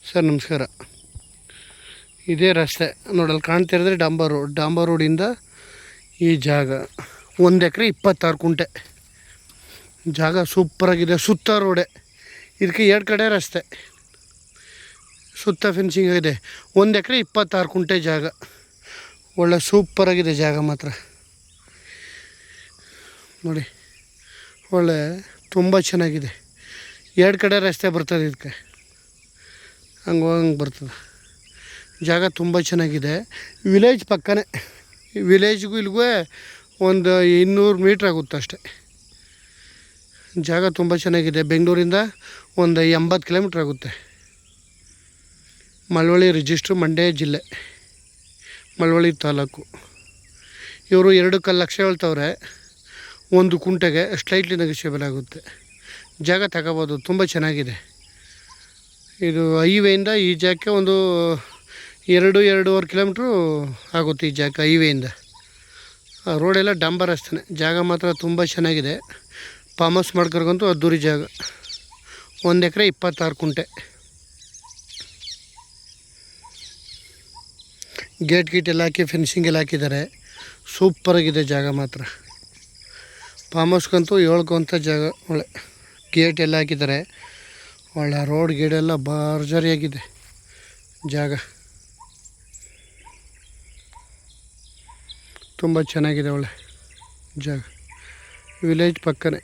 Sir ನಮಸ್ಕಾರ. ಇದೇ ರಸ್ತೆ ನೋಡಲ್ಲಿ ಕಾಣ್ತಿರಿದ್ರೆ ಡಾಂಬರ್ ರೋಡಿಂದ ಈ ಜಾಗ 1 ಎಕರೆ 26 ಕುಂಟೆ ಜಾಗ ಸೂಪರಾಗಿದೆ. ಸುತ್ತ ರೋಡೆ, ಇದಕ್ಕೆ 2 ಕಡೆ ರಸ್ತೆ, ಸುತ್ತ ಫೆನ್ಸಿಂಗ್ ಆಗಿದೆ. 1 ಎಕರೆ 26 ಕುಂಟೆ ಜಾಗ, ಒಳ್ಳೆ ಸೂಪರಾಗಿದೆ ಜಾಗ ಮಾತ್ರ ನೋಡಿ. ಒಳ್ಳೆ ತುಂಬ ಚೆನ್ನಾಗಿದೆ. 2 ಕಡೆ ರಸ್ತೆ ಬರ್ತದೆ, ಇದಕ್ಕೆ ಹಂಗೆ ಬರ್ತದೆ. ಜಾಗ ತುಂಬ ಚೆನ್ನಾಗಿದೆ. ವಿಲೇಜ್ ಪಕ್ಕನೇ, ವಿಲೇಜ್ಗೂ ಇಲ್ಲಿಗೂ ಒಂದು 200 ಮೀಟ್ರ್ ಆಗುತ್ತೆ ಅಷ್ಟೆ. ಜಾಗ ತುಂಬ ಚೆನ್ನಾಗಿದೆ. ಬೆಂಗಳೂರಿಂದ ಒಂದು 80 ಕಿಲೋಮೀಟ್ರ್ ಆಗುತ್ತೆ. ಮಳವಳ್ಳಿ ರಿಜಿಸ್ಟ್ರು, ಮಂಡ್ಯ ಜಿಲ್ಲೆ, ಮಳವಳ್ಳಿ ತಾಲೂಕು. ಇವರು 2 ಲಕ್ಷ ಹೇಳ್ತವ್ರೆ 1 ಕುಂಟೆಗೆ. ಸ್ಲೈಟ್ಲಿ ನೆಗೋಷಿಯಬಲ್ ಆಗುತ್ತೆ. ಜಾಗ ತಗೋಬೋದು, ತುಂಬ ಚೆನ್ನಾಗಿದೆ. ಇದು ಹೈವೇಯಿಂದ ಈ ಜಾಗಕ್ಕೆ ಒಂದು 2-2.5 ಕಿಲೋಮೀಟ್ರು ಆಗುತ್ತೆ ಈ ಜಾಗ ಹೈವೇಯಿಂದ. ರೋಡೆಲ್ಲ ಡಾಂಬರ್ ರಸ್ತೆ. ಜಾಗ ಮಾತ್ರ ತುಂಬ ಚೆನ್ನಾಗಿದೆ. ಫಾರ್ಮ್ ಹೌಸ್ ಮಾಡ್ಕೊರ್ಗಂತೂ ಅದ್ದೂರಿ ಜಾಗ. 1 ಎಕರೆ 26 ಕುಂಟೆ. ಗೇಟ್ ಎಲ್ಲ ಹಾಕಿ ಫೆನ್ಸಿಂಗ್ ಎಲ್ಲ ಹಾಕಿದ್ದಾರೆ. ಸೂಪರಾಗಿದೆ ಜಾಗ ಮಾತ್ರ. ಫಾರ್ಮ್ ಹೌಸ್ಗಂತೂ ಹೇಳ್ಕೊಂಥ ಜಾಗ. ಒಳ್ಳೆ ಗೇಟ್ ಎಲ್ಲ ಹಾಕಿದ್ದಾರೆ. ಒಳ್ಳೆ ರೋಡ್ ಗೀಡೆಲ್ಲ ಭರ್ಜರಿಯಾಗಿದೆ ಜಾಗ. ತುಂಬ ಚೆನ್ನಾಗಿದೆ ಒಳ್ಳೆ ಜಾಗ. ವಿಲೇಜ್ ಪಕ್ಕನೇ.